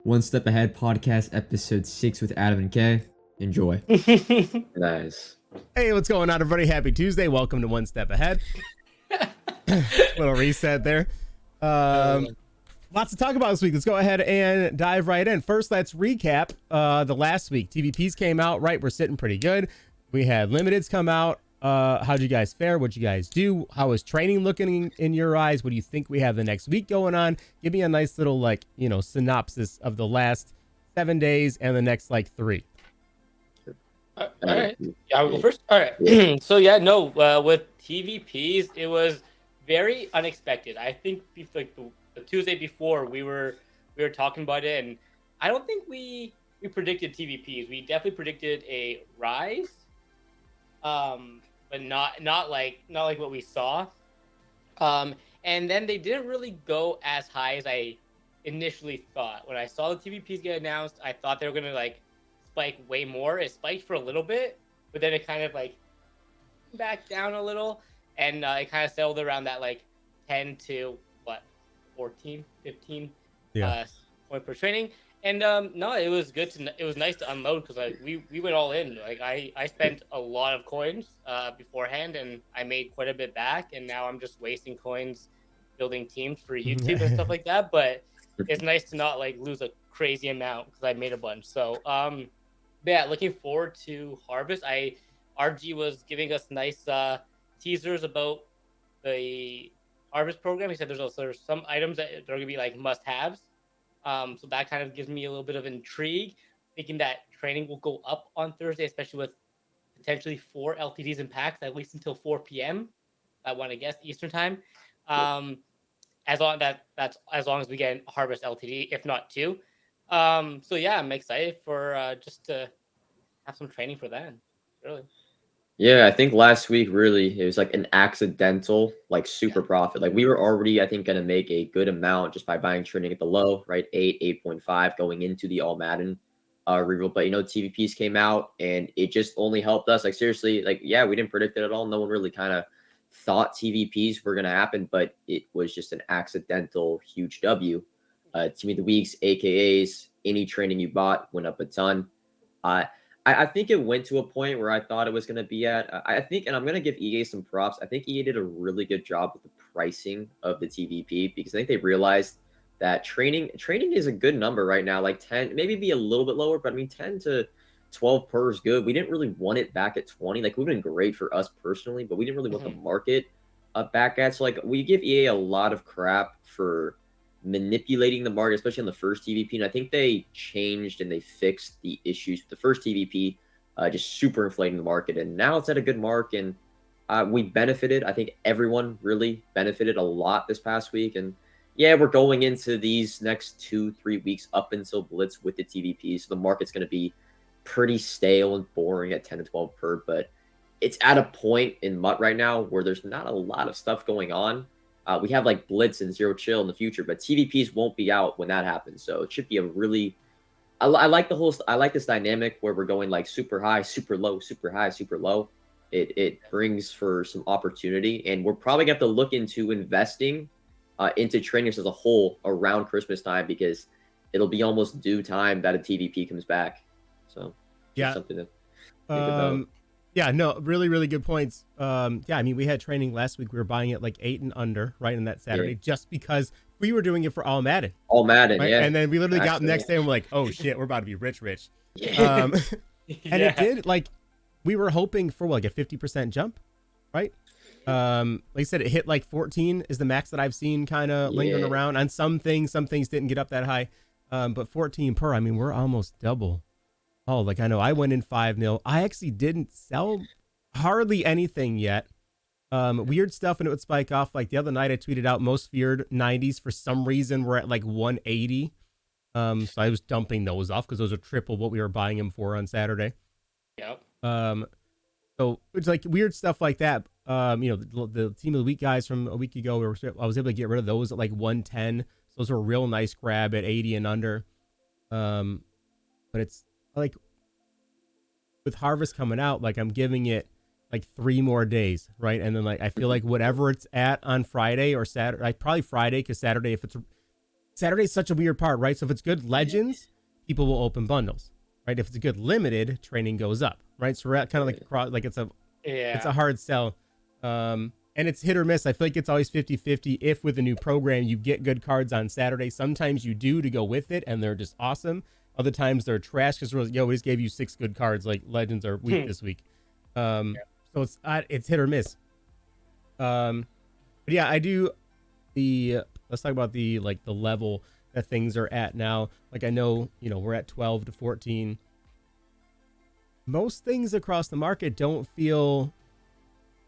One Step Ahead podcast, episode 6 with Adam and Kay. Enjoy. Nice. Hey, what's going on, everybody? Happy Tuesday. Welcome to One Step Ahead. Little reset there. Lots to talk about this week. Let's go ahead and dive right in. First, let's recap the last week. TVPs came out, right? We're sitting pretty good. We had limiteds come out. How'd you guys fare? What'd you guys do? How is training looking in your eyes? What do you think we have the next week going on? Give me a nice little, synopsis of the last 7 days and the next, 3. All right. Yeah, I'll go first. All right. So, with TVPs, it was very unexpected. I think the Tuesday before we were talking about it, and I don't think we predicted TVPs. We definitely predicted a rise, but not like what we saw. And then they didn't really go as high as I initially thought. When I saw the TVPs get announced, I thought they were gonna spike way more. It spiked for a little bit, but then it kind of back down a little, and it kind of settled around that 10 to 14, 15 point per training. And no, it was good it was nice to unload because we went all in. I spent a lot of coins beforehand, and I made quite a bit back, and now I'm just wasting coins building teams for YouTube and stuff like that. But it's nice to not lose a crazy amount because I made a bunch. So yeah, looking forward to Harvest. RG was giving us nice teasers about the Harvest program. He said there's some items that are going to be must-haves. So that kind of gives me a little bit of intrigue, thinking that training will go up on Thursday, especially with potentially 4 LTDs and packs, at least until 4 p.m. I want to guess Eastern time. As long as we get Harvest LTD, if not 2. So yeah, I'm excited for just to have some training for that. Really. Yeah, I think last week really it was an accidental super profit. We were already, I think, gonna make a good amount just by buying training at the low, right? 8.5 going into the all Madden reveal. But TVPs came out and it just only helped us. Seriously, yeah, we didn't predict it at all. No one really kind of thought TVPs were gonna happen, but it was just an accidental huge W. Team of the weeks, AKAs, any training you bought went up a ton. I think it went to a point where I thought it was going to be at. I think, and I'm going to give EA some props. I think EA did a really good job with the pricing of the TVP because I think they realized that training is a good number right now. 10, maybe be a little bit lower, but I mean 10 to 12 per is good. We didn't really want it back at 20. It would have been great for us personally, but we didn't really want the market back at. So we give EA a lot of crap for manipulating the market, especially on the first TVP. And I think they changed and they fixed the issues with the first TVP, just super inflating the market. And now it's at a good mark, and we benefited. I think everyone really benefited a lot this past week. And yeah, we're going into these next 2-3 weeks up until Blitz with the TVP. So the market's going to be pretty stale and boring at 10 to 12 per, but it's at a point in MUT right now where there's not a lot of stuff going on. We have Blitz and Zero Chill in the future, but TVPs won't be out when that happens. So it should be a really, I like this dynamic where we're going super high, super low, super high, super low. It brings for some opportunity, and we're probably gonna have to look into investing into trainers as a whole around Christmas time because it'll be almost due time that a TVP comes back. So yeah, something to think about. Yeah, no, really, really good points. Yeah, I mean, we had training last week. We were buying it 8 and under, right, on that Saturday, just because we were doing it for all Madden. All Madden, right? yeah. And then we literally got the next day and we're like, oh, shit, we're about to be rich. Yeah. And it did, we were hoping for, a 50% jump, right? Like I said, it hit 14 is the max that I've seen kind of lingering around on some things. Some things didn't get up that high. But 14 per, I mean, we're almost double. Oh, I know I went in 5 mil. I actually didn't sell hardly anything yet. Weird stuff, and it would spike off. The other night I tweeted out most feared 90s for some reason we're at 180. So I was dumping those off because those are triple what we were buying them for on Saturday. Yep. So it's weird stuff like that. The team of the week guys from a week ago, I was able to get rid of those at 110. So those were a real nice grab at 80 and under. But it's with Harvest coming out, I'm giving it 3 more days, right? And then I feel whatever it's at on Friday or Saturday, probably Friday, because Saturday, if it's Saturday's such a weird part, right? So if it's good legends, people will open bundles, right? If it's a good limited, training goes up, right? So we're at kind of like it's a hard sell. And it's hit or miss. I feel like it's always 50-50. If with a new program you get good cards on Saturday, sometimes you do to go with it and they're just awesome. Other times they're trash because we just gave you 6 good cards, like legends are weak this week. So it's hit or miss. But yeah, I do let's talk about the level that things are at now. Like I know, we're at 12 to 14. Most things across the market don't feel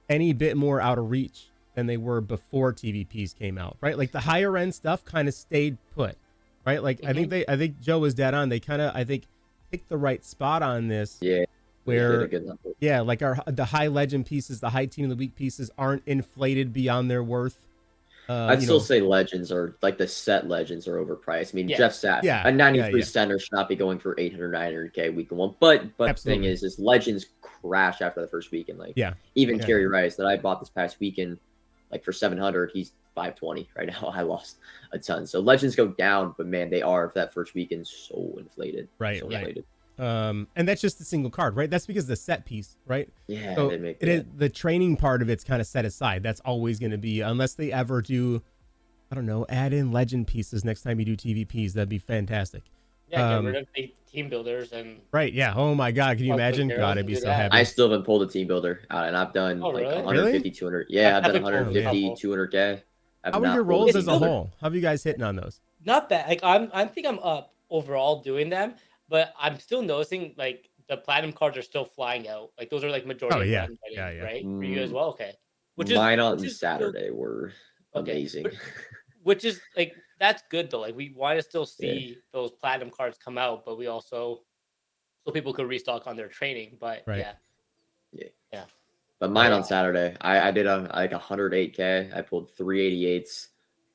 any bit more out of reach than they were before TVPs came out, right? Like the higher end stuff kind of stayed put, right? Like I think Joe was dead on. They kind of, I think, picked the right spot on this. Yeah. Where, like the high legend pieces, the high team of the week pieces aren't inflated beyond their worth. I'd still say legends are like the set legends are overpriced. I mean, Jeff Satt, a 93 center should not be going for 800, 900K week one. But the thing is legends crash after the first weekend. Like, even Kerry Rice that I bought this past weekend, like for 700, he's 520 right now. I lost a ton. So legends go down, but man, they are for that first weekend so inflated. Right. So inflated. And that's just a single card, right? That's because the set piece, right? Yeah, so it is the training part of it's kind of set aside. That's always going to be, unless they ever do, I don't know, add in legend pieces next time you do TVPs. That'd be fantastic. Yeah, get rid of the team builders and right. Yeah. Oh my God, can you imagine? God, I'd be so happy. I still haven't pulled a team builder out, and I've done like 150, 200. Yeah, I've done 150, 200K. How are your rolls as a whole? How have you guys hitting on those? Not bad. Like I think I'm up overall doing them. But I'm still noticing like the platinum cards are still flying out. Like those are like majority of them, right? For you as well, okay. Mine on Saturday were amazing. Which is like that's good though. Like we want to still see those platinum cards come out, but we also so people could restock on their training. But yeah. But mine on Saturday, I did like 108K. I pulled 388s.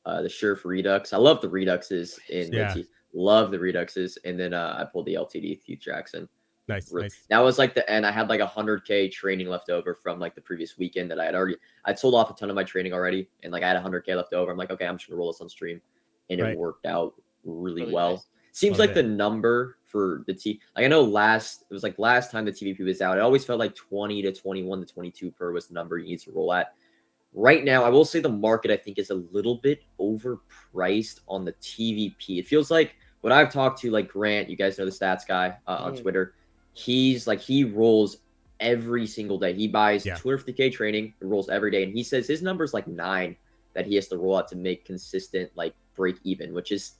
The Sheriff Redux. I love the Reduxes in BLITZ. Love the Reduxes, and then I pulled the LTD Hugh Jackson. Nice. That was like the end. I had like 100K training left over from like the previous weekend that I'd sold off a ton of my training already, and like I had 100K left over. I'm like, okay, I'm just gonna roll this on stream, and it worked out really well. Nice. Seems like the number for the like I know last time the TVP was out, it always felt like 20 to 21 to 22 per was the number you need to roll at. Right now, I will say the market, I think, is a little bit overpriced on the TVP. It feels like when I've talked to like Grant, you guys know the stats guy on Twitter, he's like, he rolls every single day. He buys 250K training and rolls every day. And he says his number's like 9 that he has to roll out to make consistent like break even, which is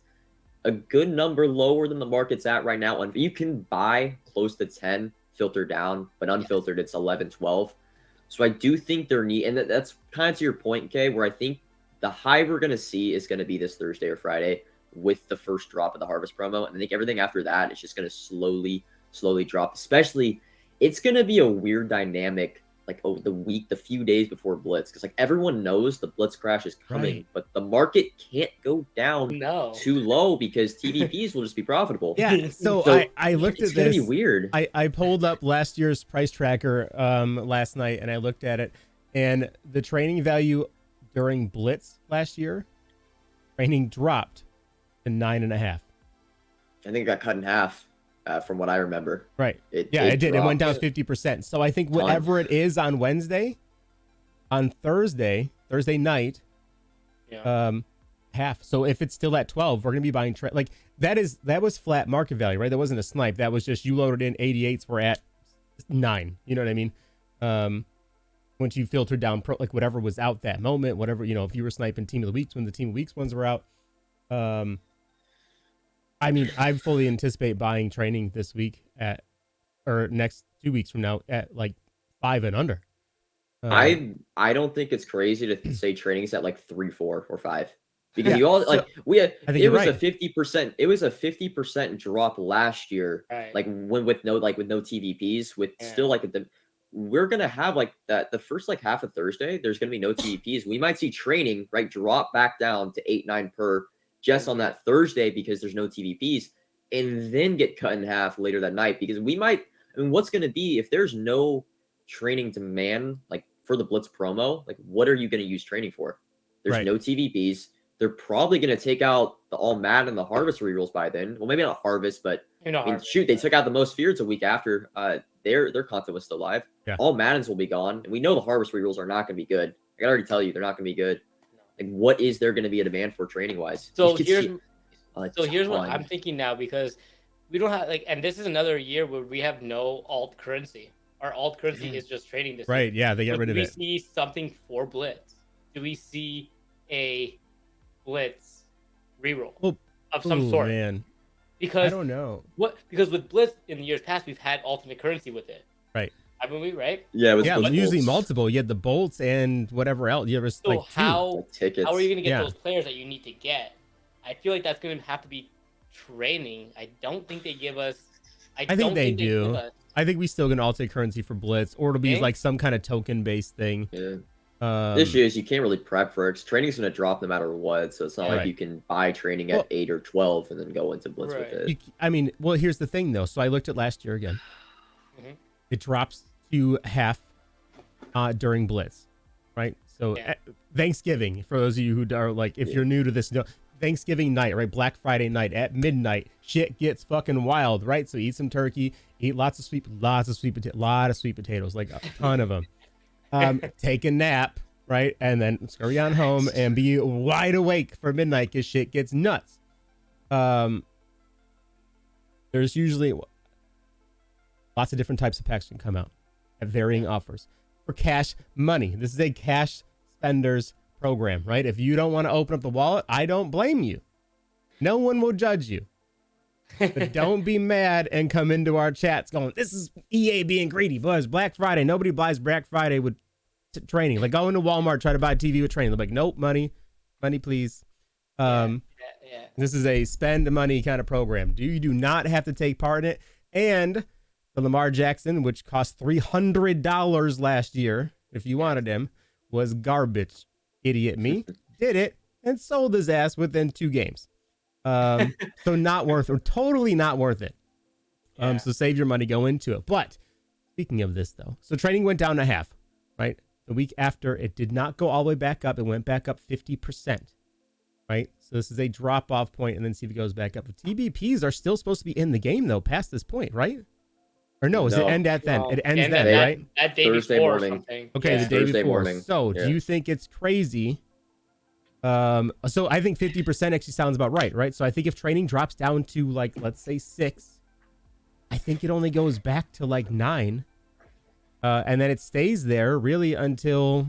a good number lower than the market's at right now. And you can buy close to 10 filter down, but unfiltered, it's 11, 12. So I do think they're neat, and that's kind of to your point, Kay, where I think the high we're going to see is going to be this Thursday or Friday with the first drop of the Harvest promo. And I think everything after that is just going to slowly drop. Especially, it's going to be a weird dynamic, like the few days before Blitz, because like everyone knows the Blitz crash is coming, but the market can't go down too low because TVPs will just be profitable. Yeah. So I looked at this. It's going to be weird. I pulled up last year's price tracker last night, and I looked at it, and the training value during Blitz last year, training dropped to 9.5. I think it got cut in half. From what I remember. Right. It did. It went down 50%. So I think whatever it is on Wednesday, on Thursday night, half. So if it's still at 12, we're going to be buying like that was flat market value, right? That wasn't a snipe. That was just you loaded in 88s. We're at 9. You know what I mean? Once you filtered down like whatever was out that moment, whatever, if you were sniping team of the weeks when the team of weeks ones were out, I mean, I fully anticipate buying training this week or next 2 weeks from now at like 5 and under. I don't think it's crazy to say training's at like 3, 4, or 5 because you all like it was a 50%. It was a 50% drop last year, like with no TVPs with still like we're gonna have like that the first like half of Thursday. There's gonna be no TVPs. We might see training drop back down to 8, 9 per. Just on that Thursday because there's no TVPs, and then get cut in half later that night because what's going to be if there's no training demand like for the Blitz promo, like what are you going to use training for? There's no TVPs. they're probably going to take out the all Madden and the harvest rerolls by then. Well, maybe not harvest, but You know, I mean, shoot, they took out the most fears a week after their content was still live. Yeah. All Maddens will be gone, and we know the harvest rerolls are not going to be good. I can already tell you they're not going to be good. Like, what is there going to be a demand for training wise? So here's what I'm thinking now, because we don't have and this is another year where we have no alt currency. Our alt currency is just training this Right? year. Yeah, they get rid of it. Do we see something for Blitz? Do we see a Blitz reroll of some sort? Man, because I don't know. Because with Blitz in the years past, we've had alternate currency with it. Right. Haven't we? Right. Yeah. Usually bolts. multiple. You had the bolts and whatever else. You ever So like how tickets. are you going to get those players that you need to get? I feel like that's going to have to be training. I don't think they give us. I think they do. I think we still get an alternate currency for Blitz, or it'll be like some kind of token based thing. Yeah. The issue is you can't really prep for it, because training's going to drop no matter what. So it's not like you can buy training at 8 or 12 and then go into Blitz with it. Well, here's the thing though. So I looked at last year again. It drops to half during Blitz, right? So Thanksgiving, for those of you who are like, if you're new to this, Thanksgiving night, right? Black Friday night at midnight, shit gets fucking wild, right? So eat some turkey, eat lot of sweet potatoes, like a ton of them. Take a nap, right? And then scurry on home and be wide awake for midnight because shit gets nuts. There's usually lots of different types of packs can come out at varying offers for cash money. This is a cash spenders program, right? If you don't want to open up the wallet, I don't blame you. No one will judge you. But don't be mad and come into our chats going, this is EA being greedy. Boys, Black Friday. Nobody buys Black Friday with training. Like, go into Walmart, try to buy a TV with training. They're like, nope, money, please. This is a spend money kind of program. You do not have to take part in it. And the Lamar Jackson, which cost $300 last year, if you wanted him, was garbage. Idiot me did it and sold his ass within 2 games. So not worth, or totally not worth it. So save your money, go into it. But speaking of this though, so training went down to half, right? The week after, it did not go all the way back up. It went back up 50%, right? So this is a drop off point, and then see if it goes back up. The TBPs are still supposed to be in the game though, past this point, right? It end at then? It ends then, right? That day Thursday before morning. Something. Okay, the day Thursday before. Morning. So do you think it's crazy? So I think 50% actually sounds about right? So I think if training drops down to like, let's say 6, I think it only goes back to like 9. And then it stays there really until,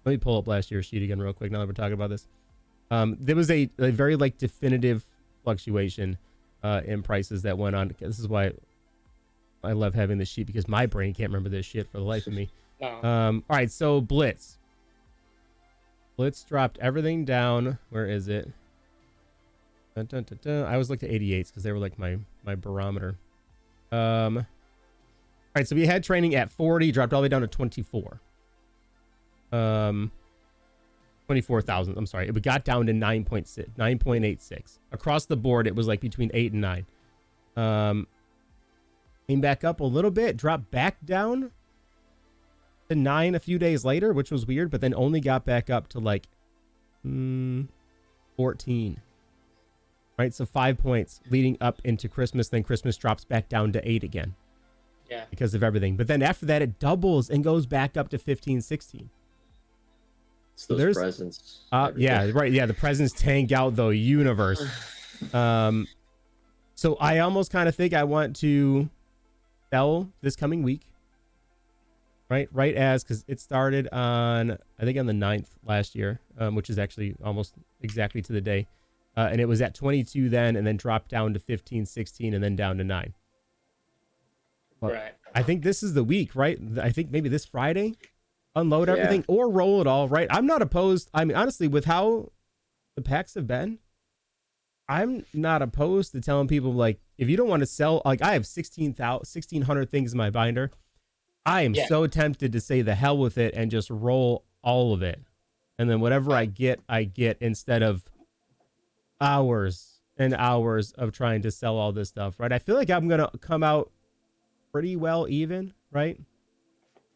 let me pull up last year's sheet again real quick now that we're talking about this. There was a very like definitive fluctuation in prices that went on. This is why I love having this sheet, because my brain can't remember this shit for the life of me. All right, so Blitz dropped everything down. Where is it? Dun, dun, dun, dun. I always looked at 88s because they were like my barometer. All right, so we had training at 40, dropped all the way down to 24. 24,000. I'm sorry. It got down to 9.86. Across the board, it was like between 8 and 9. Came back up a little bit, dropped back down to 9 a few days later, which was weird, but then only got back up to like 14. Right, so 5 points leading up into Christmas. Then Christmas drops back down to 8 again. Yeah. Because of everything. But then after that, it doubles and goes back up to 15, 16. It's those presents. Yeah, right. Yeah, the presents tank out the universe. So I almost kind of think I want to sell this coming week. Right as, because it started on, I think on the 9th last year, which is actually almost exactly to the day. And it was at 22 then, and then dropped down to 15, 16, and then down to 9. Well, Right. I think this is the week, right? I think maybe this Friday, unload everything or roll it all, right? I'm not opposed. I mean, honestly, with how the packs have been, I'm not opposed to telling people, like, if you don't want to sell, like, I have 1,600 things in my binder. I am so tempted to say the hell with it and just roll all of it. And then whatever I get instead of hours and hours of trying to sell all this stuff, right? I feel like I'm going to come out pretty well even, right?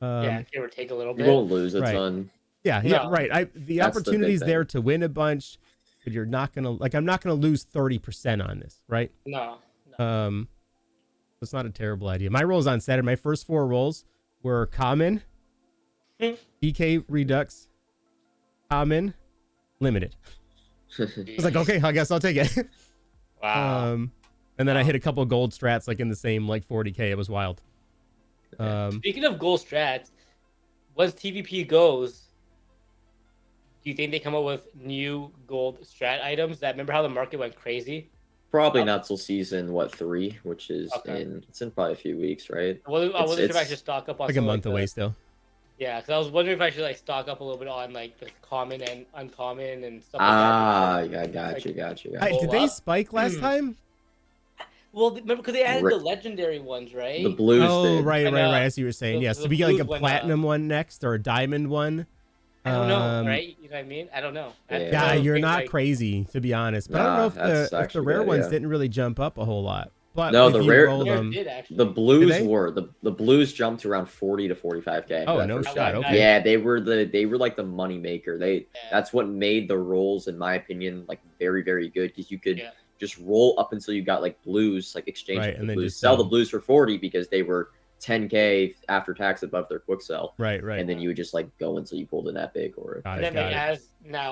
Give or take a little bit. You won't lose a ton. Yeah, right. The opportunity's there to win a bunch. but you're not gonna like. I'm not gonna lose 30% on this, right? No. It's not a terrible idea. My rolls on Saturday, my first 4 rolls were common, DK Redux, common, limited. I was like, okay, I guess I'll take it. Wow. And then I hit a couple of gold strats like in the same like 40k. It was wild. Speaking of gold strats, once TVP goes, do you think they come up with new gold strat items? That remember how the market went crazy? Probably not till season 3, which is Okay. it's in probably a few weeks, right? I wasn't sure if I It's- should stock up on Like a some, month the- away still. Yeah, because I was wondering if I should like stock up a little bit on like the common and uncommon and stuff Ah, like that. I got you. Hey, Did Roll they up? spike last time? Well, remember because they added Ri- the legendary ones, right? The blues Oh, did. right. And, I see what you're saying. the- Yes. the So we get like a blues went platinum one next or a diamond one. I don't know, right? You know what I mean? I don't know. I Yeah. Yeah, don't you're think, not like- crazy to be honest. But I don't know Nah, if that's the actually rare good, ones yeah. didn't really jump up a whole lot. But No, if the you rare- roll Rare them, did actually. The blues they? were the blues jumped to around 40 to 45k. Oh, for that no first shot, time. okay. Yeah, they were like the money maker. Yeah. That's what made the rolls, in my opinion, like very very good because you could Yeah. just roll up until you got like blues, like exchange Right, with and the then blues, just sell sell. the blues for 40 because they were 10k after tax above their quick sell, right. and then you would just like go until you pulled an epic or Got And it, then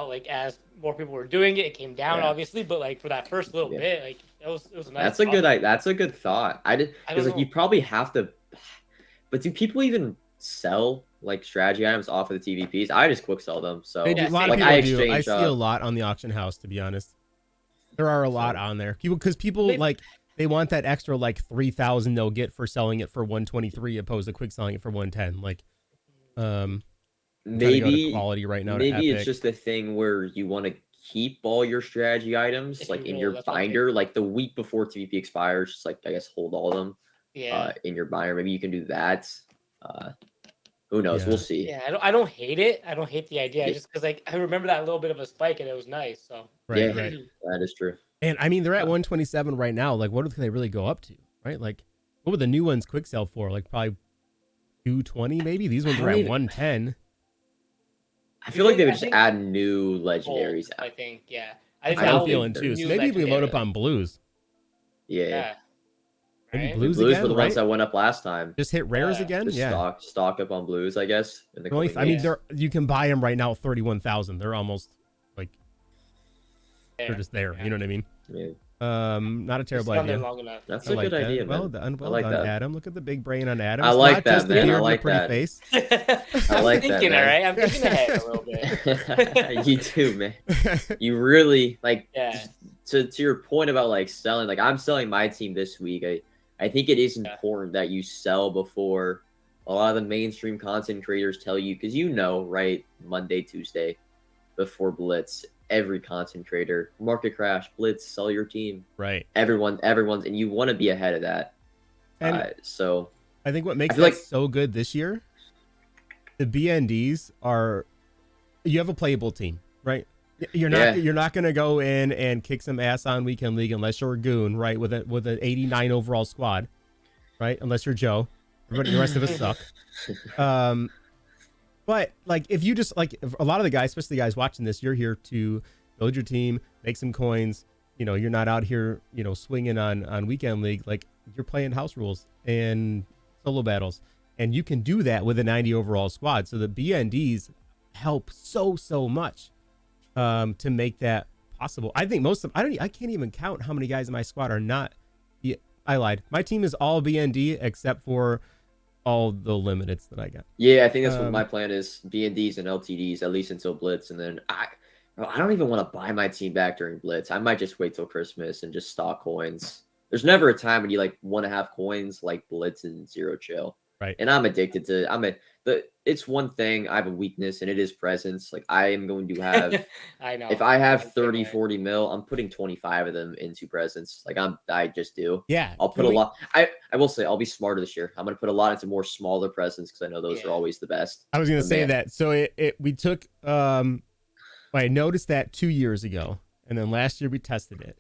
like, as more people were doing it, it came down Yeah. obviously. But like for that first little Yeah. bit, like it was a nice. that's a good that's a good thought. I did I because don't like you know. probably have to, but do people even sell like strategy items off of the TVPs? I just quick sell them. So They do, Yeah, a lot of like people I do. I exchange see a lot on the auction house, to be honest. There are a lot on there. Because people Maybe- like they want that extra like 3,000 they'll get for selling it for 123 opposed to quick selling it for 110. Like, I'm trying to go to maybe quality right now. maybe to it's Epic. just a thing where you want to keep all your strategy items If like you in roll, your that's what I think. binder, like the week before TVP expires. Just like I guess hold all of them Yeah. in your binder. Maybe you can do that. Who knows? Yeah. We'll see. Yeah, I don't hate it. I don't hate the idea. Yeah. Just because like I remember that little bit of a spike and it was nice. So Right, Yeah. right. That is true. And I mean, they're at Yeah. 127 right now. Like, what can they really go up to? Right? Like, what would the new ones quick sell for? Like, probably 220 maybe? These ones I are don't at even- 110. I feel like they would I just think- add new gold, legendaries. I think. Yeah. That's I what don't I'm feeling think too. there's So new maybe we load up legendary. on blues. Yeah. Yeah. Maybe Right? blues Blues again, were the ones right? that went up last time. Just hit rares Yeah. again? Just Yeah. stock up on blues, I guess. In the Only, coming I mean, weeks. they're you can buy them right now at 31,000. They're almost like they're just there. Yeah. You know what I mean? Yeah. Not a It's terrible done there idea. long enough. That's I a like good that. idea, Well man. done, well I like done, that. Adam. Look at the big brain on Adam. I It's like not that, just the man. I beard and like the pretty that. face. I like I'm that, thinking, man. all right. I'm thinking ahead a little bit. You too, man. You really like Yeah. to your point about like selling. Like I'm selling my team this week. I think it is Yeah. important that you sell before a lot of the mainstream content creators tell you, because right, Monday, Tuesday, before Blitz, every content creator, market crash, Blitz, sell your team. Right. Everyone's, and you want to be ahead of that. And So I think what makes feel that like- so good this year, the BNDs are, you have a playable team, right? You're not gonna go in and kick some ass on weekend league unless you're a goon, right? With an 89 overall squad, right? Unless you're Joe, everybody, the rest of us suck. But like if you just like if a lot of the guys, especially the guys watching this, you're here to build your team, make some coins. You're not out here, swinging on weekend league. Like you're playing house rules and solo battles, and you can do that with a 90 overall squad. So the BNDs help so much to make that possible. I think most of I can't even count how many guys in my squad are not. I lied. My team is all BND except for all the limiteds that I got. yeah, I think that's what my plan is: BNDs and LTDs at least until Blitz, and then I don't even want to buy my team back during Blitz. I might just wait till Christmas and just stock coins. There's never a time when you like want to have coins like Blitz and Zero Chill. Right. And I'm addicted to it's one thing. I have a weakness, and it is presence. Like I am going to have I know. if I I'm have the same 30, way. 40 mil, I'm putting 25 of them into presence. Like I just do. Yeah. I'll put a lot. I will say I'll be smarter this year. I'm going to put a lot into more smaller presents because I know those are Yeah. always the best. I was gonna But say man, that. So we took I noticed that 2 years ago, and then last year we tested it,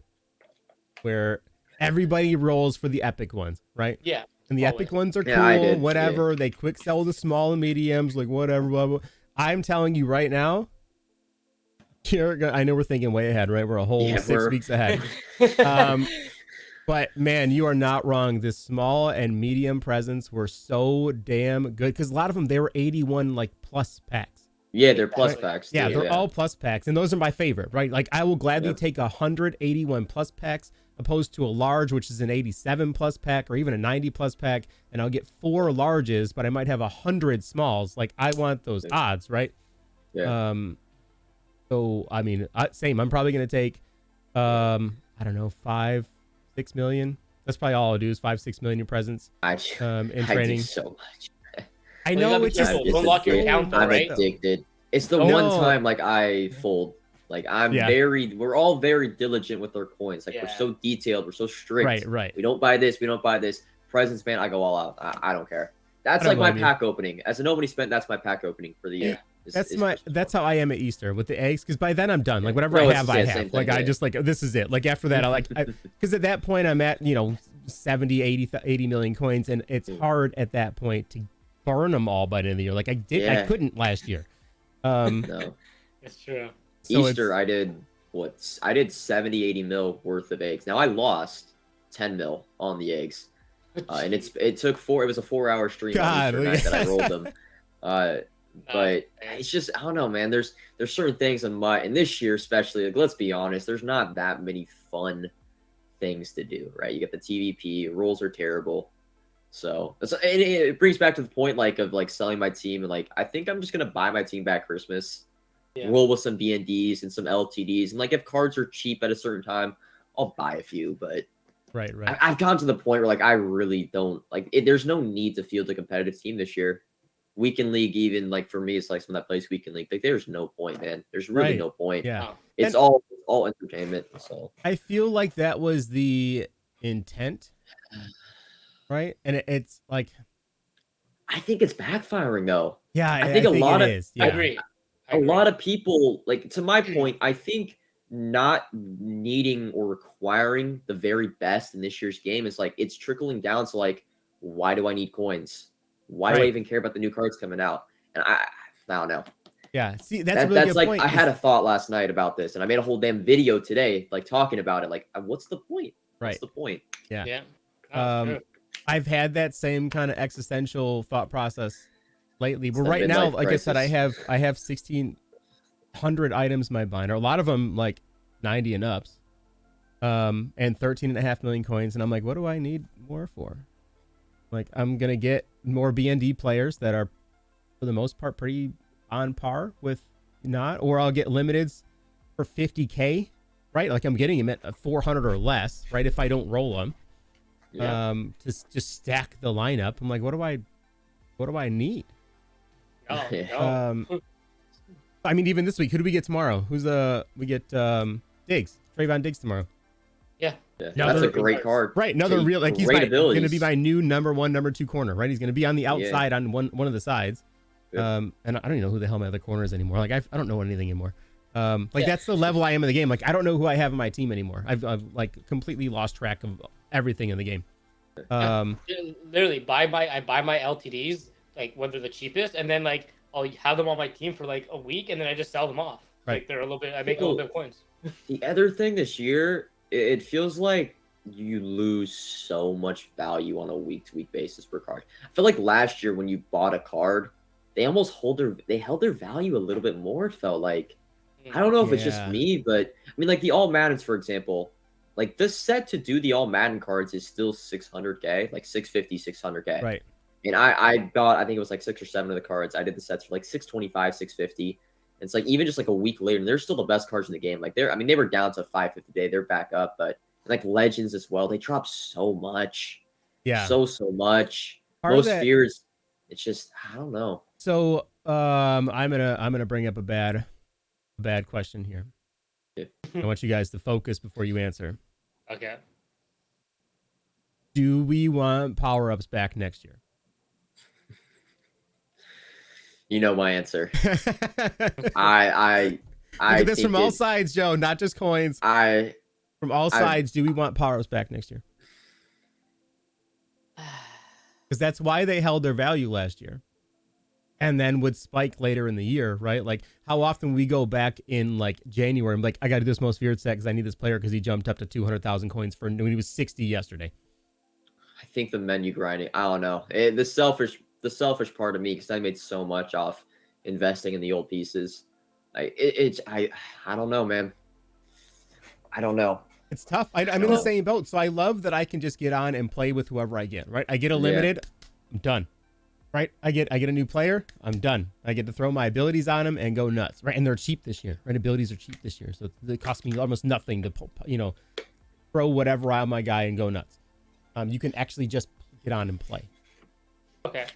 where everybody rolls for the epic ones, right? Yeah. And the always. epic ones are Yeah, I cool, did, whatever. They quick sell the small and mediums, like whatever, blah, blah. I'm telling you right now, I know we're thinking way ahead, right? We're a whole Yeah, 6 weeks ahead. But man, you are not wrong. The small and medium presents were so damn good because a lot of them, they were 81 like plus packs. Yeah, they're plus packs. Yeah, too, they're all plus packs, and those are my favorite, right? Like I will gladly take 181 plus packs opposed to a large, which is an 87 plus pack or even a 90 plus pack, and I'll get 4 larges, but I might have 100 smalls. Like I want those odds, right? Yeah. So I mean, same. I'm probably gonna take, I don't know, 5-6 million. That's probably all I'll do is 5-6 million in presents. I In training. do so much. I know it's just don't lock your account though, I'm right? addicted. It's the No. one time like I fold. Like we're all very diligent with our coins. Like we're so detailed, we're so strict. Right. We don't buy this, we don't buy this. Presents, man, I go all out. I don't care. That's I don't like my blame you. pack opening. As a nobody spent, that's my pack opening for the year. That's how I am at Easter with the eggs, because by then I'm done. Like whatever No, I it's have, the I same have. thing, Like I yeah. just like this is it. Like after that, I like because at that point I'm at 70, 80 million coins, and it's hard at that point to burn them all by the end of the year. Like I couldn't last year. No. It's true. So Easter, I did 70, 80 mil worth of eggs. Now I lost 10 mil on the eggs. And it was a 4-hour stream on Easter night that I rolled them. But it's just, I don't know, man. There's certain things in this year, especially, like, let's be honest, there's not that many fun things to do, right? You get the TVP, rules are terrible. So it brings back to the point of selling my team, and I think I'm just gonna buy my team back Christmas, roll with some BNDs and some LTDs, and if cards are cheap at a certain time, I'll buy a few. But right. I've gotten to the point where I really don't there's no need to field a competitive team this year. Weekend league, even for me, it's someone that plays weekend league. There's no point, man. There's really no point. Yeah, it's all entertainment. So I feel like that was the intent, right? And it's like, I think it's backfiring though. Yeah, I think a lot of I agree. A lot of people, to my point, I think not needing or requiring the very best in this year's game is it's trickling down to why do I need coins? Why do I even care about the new cards coming out? And I don't know. Yeah, see, that's a really good point. I had a thought last night about this, and I made a whole damn video today, talking about it. What's the point? Right. What's the point? Yeah. I've had that same kind of existential thought process lately. But right now, like I said, I have 1,600 items in my binder. A lot of them 90 and ups, and 13.5 million coins. And I'm like, what do I need more for? I'm gonna get more BND players that are, for the most part, pretty on par with or I'll get limiteds for 50K, right? I'm getting them at 400 or less, right? If I don't roll them, to just stack the lineup. I'm like, what do I need? No. I mean, even this week, who do we get tomorrow? We get Diggs, Trayvon Diggs tomorrow. Yeah, that's a great card. Right, another real he's going to be my new number 1, number 2 corner, right? He's going to be on the outside on one of the sides. And I don't even know who the hell my other corner is anymore. I don't know anything anymore. That's the level I am in the game. I don't know who I have in my team anymore. I've completely lost track of everything in the game. Literally I buy my LTDs when they're the cheapest, and then I'll have them on my team for a week, and then I just sell them off. Right. They're a little bit. I make a little bit of coins. The other thing this year, it feels like you lose so much value on a week-to-week basis per card. I feel like last year when you bought a card, they almost held their value a little bit more. It felt like, I don't know if it's just me, but I mean, the All Maddens, for example, the set to do the All Madden cards is still 600K, 650, 600K. Right. And I got, I think it was 6 or 7 of the cards. I did the sets for 625, 650. It's even just a week later, and they're still the best cards in the game. They were down to 550 today. They're back up, but Legends as well. They drop so much. Yeah. So much. Most fears. It's just, I don't know. So I'm gonna bring up a bad question here. Yeah. I want you guys to focus before you answer. Okay. Do we want power-ups back next year? You know my answer. I look at this from all sides, Joe, not just coins. From all sides, do we want power-ups back next year? Because that's why they held their value last year. and then would spike later in the year, right? Like how often we go back in like January and like, I got to do this most feared set because I need this player because he jumped up to 200,000 coins for when he was 60 yesterday. I think the menu grinding, I don't know. The selfish part of me, because I made so much off investing in the old pieces. I don't know, man. I don't know. It's tough. I'm in the same boat. So I love that I can just get on and play with whoever I get, right? I get a limited, I'm done. Right? I get a new player, I'm done. I get to throw my abilities on them and go nuts, right? And they're cheap this year, right? Abilities are cheap this year. So it costs me almost nothing to, throw whatever on my guy and go nuts. You can actually just get on and play. Okay.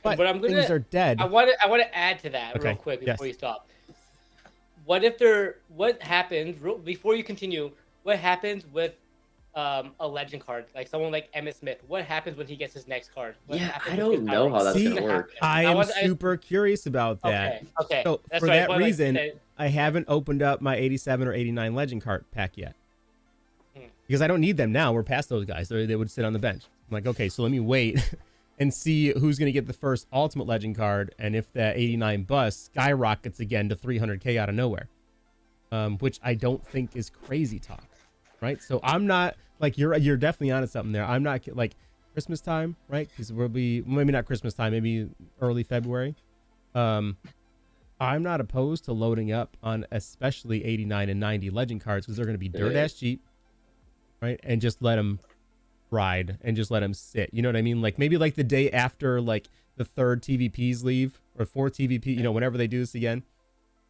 But I'm gonna, things are dead. I want to add to that real quick before you stop. What happens before you continue? What happens with a legend card, like someone like Emmitt Smith? What happens when he gets his next card? I don't know how that's gonna work. I am super curious about that. Okay. So that's for right. that reason, I haven't opened up my 87 or 89 legend card pack yet. Because I don't need them now. We're past those guys. They would sit on the bench. I'm like, okay, so let me wait and see who's going to get the first ultimate legend card. And if that 89 bust skyrockets again to 300k out of nowhere, which I don't think is crazy talk, right? So I'm not like, you're definitely onto something there. I'm not like Christmas time, right? Because we'll be, maybe not Christmas time, maybe early February. I'm not opposed to loading up on especially 89 and 90 legend cards because they're going to be dirt ass cheap. Right, and just let them ride and just let them sit. You know what I mean? Like maybe like the day after like the third TVPs leave or fourth TVP, whenever they do this again,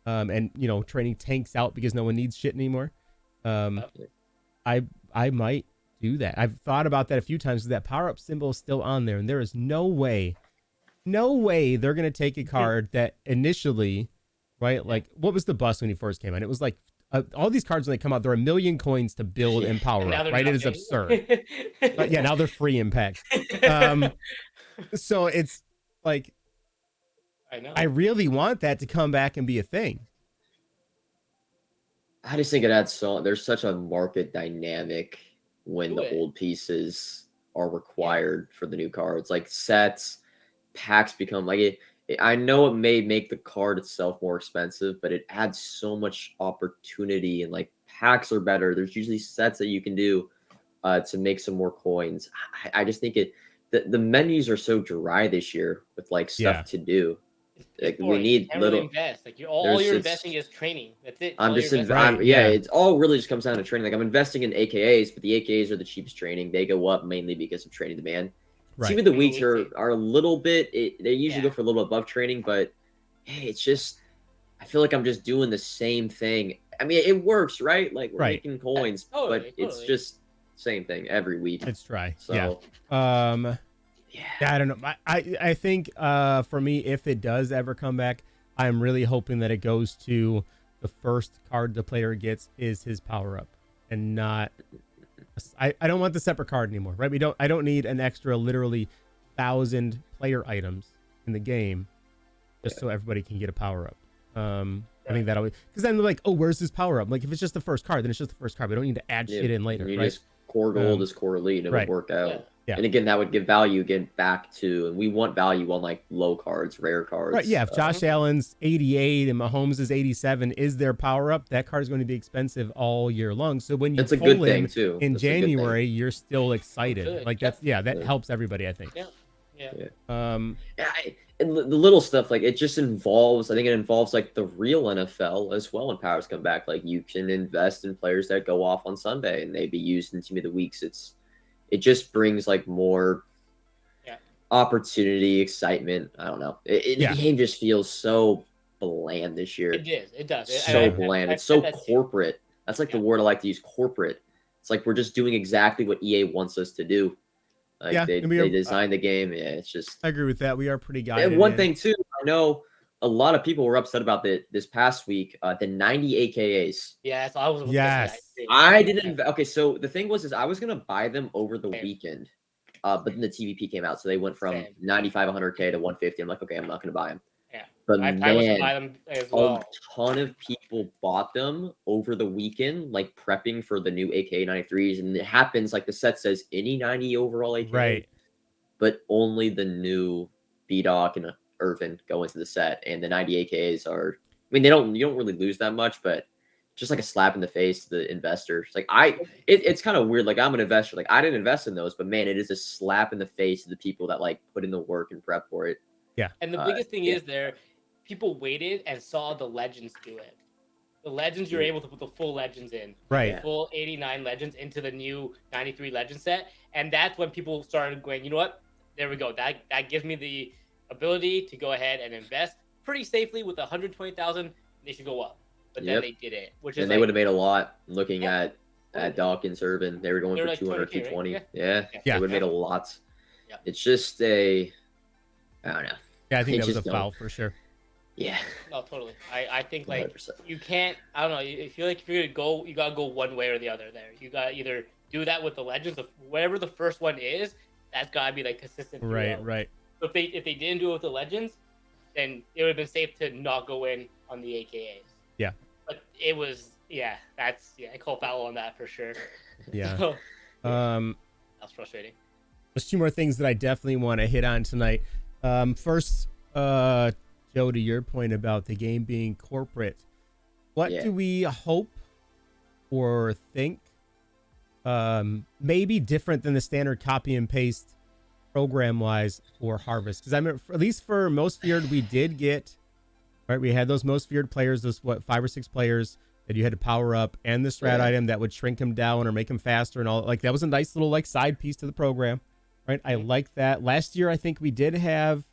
and training tanks out because no one needs shit anymore. I might do that. I've thought about that a few times. That power up symbol is still on there, and there is no way they're gonna take a card that initially, right? Like what was the bust when he first came out? It was like. All these cards when they come out, there are 1 million coins to build and power up, right? Nothing. It is absurd. But yeah, now they're free in packs. So it's like, I know. I really want that to come back and be a thing. I just think it adds there's such a market dynamic when the old pieces are required for the new cards. Like sets, packs become like it. I know it may make the card itself more expensive, but it adds so much opportunity, and like packs are better. There's usually sets that you can do to make some more coins. I just think the menus are so dry this year with like stuff to do. Like, we need little invest. Like all you're investing is training. That's it. It all really just comes down to training. Like I'm investing in AKAs, but the AKAs are the cheapest training. They go up mainly because of training demand. Right. Team of the weeks are a little bit. They usually go for a little above training, but hey, it's just I feel like I'm just doing the same thing. I mean, it works, right? Like we're making coins, but it's just same thing every week. It's dry. So, I don't know. I think for me, if it does ever come back, I'm really hoping that it goes to the first card the player gets is his power up, and not. I don't want the separate card anymore, right? I don't need an extra literally 1,000 player items in the game just so everybody can get a power up. I think that always, because then they're like, oh, where's his power up? Like if it's just the first card, then it's just the first card. We don't need to add shit in later. You right? Just core gold is core elite. It would work out. Yeah. And again, that would give value back to, and we want value on like low cards, rare cards. Right. Yeah. If Josh Allen's 88 and Mahomes is 87 is their power up, that card is going to be expensive all year long. So when you pull a good thing too. In January, you're still excited. Like that helps everybody, I think. And the little stuff, like it just involves, I think it involves like the real NFL as well when powers come back. Like you can invest in players that go off on Sunday and they be used in Team of the Weeks. It just brings like more opportunity, excitement. I don't know. The game just feels so bland this year. It does. So bland. It's so corporate. That's like the word I like to use, corporate. It's like we're just doing exactly what EA wants us to do. Like they designed the game. Yeah, it's just. I agree with that. We are pretty guided. And one thing too, I know a lot of people were upset about this past week. The 90 AKAs. Yes, I was. Yes. I didn't. Okay, so the thing was I was gonna buy them over the weekend, but then the TVP came out, so they went from 95, 100K to 150. I'm like, okay, I'm not gonna buy them. Yeah, but I was buy them as well. A ton of people bought them over the weekend, like prepping for the new AKA 93s, and it happens like the set says any 90 overall AKA, right? But only the new BDOC and Irvin go into the set, and the 90 AKs are. I mean, you don't really lose that much, but just like a slap in the face to the investors. Like it's kind of weird. Like I'm an investor. Like I didn't invest in those, but man, it is a slap in the face to the people that like put in the work and prep for it. Yeah. And the biggest thing is people waited and saw the legends do it. The legends, you're able to put the full legends in, Right. The full 89 legends into the new 93 legend set, and that's when people started going, you know what? There we go. That gives me the ability to go ahead and invest pretty safely with 120,000. They should go up, but then they did it, which is and they would have made a lot. Looking Yeah. at Dawkins, Irvin, they were going They were for like 200, 200K, right? 220. Yeah. Yeah, Yeah. they would have made a lot. Yeah. It's just I don't know. Yeah, I think They that was a just foul for sure. Yeah. No, totally. I think like 100%. you can't. I don't know. I feel like if you're gonna go, you gotta go one way or the other. There, you gotta either do that with the legends, of whatever the first one is. That's gotta be like consistent. Right, throughout. right. So if they didn't do it with the legends, then it would have been safe to not go in on the AKAs. Yeah. But it was I call foul on that for sure. Yeah. So, that's frustrating. There's two more things that I definitely want to hit on tonight. First, Joe, to your point about the game being corporate, what do we hope or think maybe different than the standard copy and paste program wise for Harvest? Because I mean, at least for most feared, we did get, right, we had those most feared players, those 5 or 6 players that you had to power up, and the strat item that would shrink them down or make them faster and all. Like that was a nice little like side piece to the program, right? I like that. Last year I think we did have